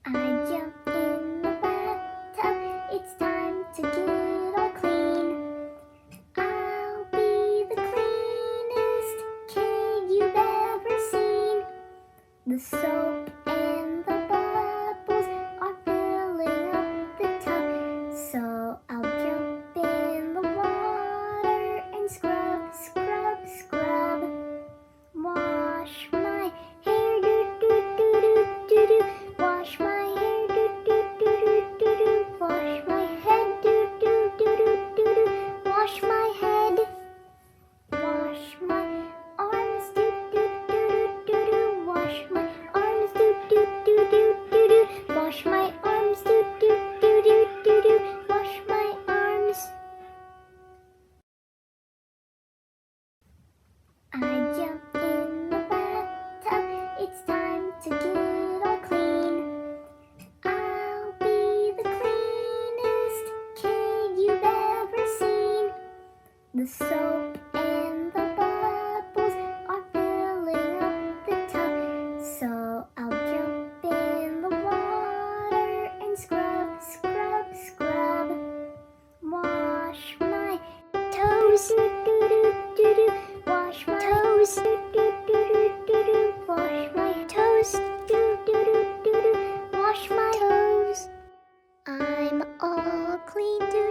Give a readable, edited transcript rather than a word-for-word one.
I jump in the bathtub, it's time to get all clean. I'll be the cleanest kid you've ever seen. The soap and the bubbles are filling up the tub, so I'll jump in the water and scrub, scrub, scrub. Wash my hair, do do do do do do. Wash my hair, do do do do do do. Wash my head, do do do do do do. Wash my head. Wash my arms, do do do do do do. Wash my arms, do do do do do do. Wash my arms, do do do do do do. Wash my arms. I jump in the bathtub, it's time to get all clean. I'll be the cleanest kid you've ever seen. The soap and the bubbles are filling up the tub, so I'll jump in the water and scrub, scrub, scrub. Wash my toes, do do do do do. Wash my toes, do do do do do do. Wash my toes, do do do do do. Wash my toes. I'm all clean, do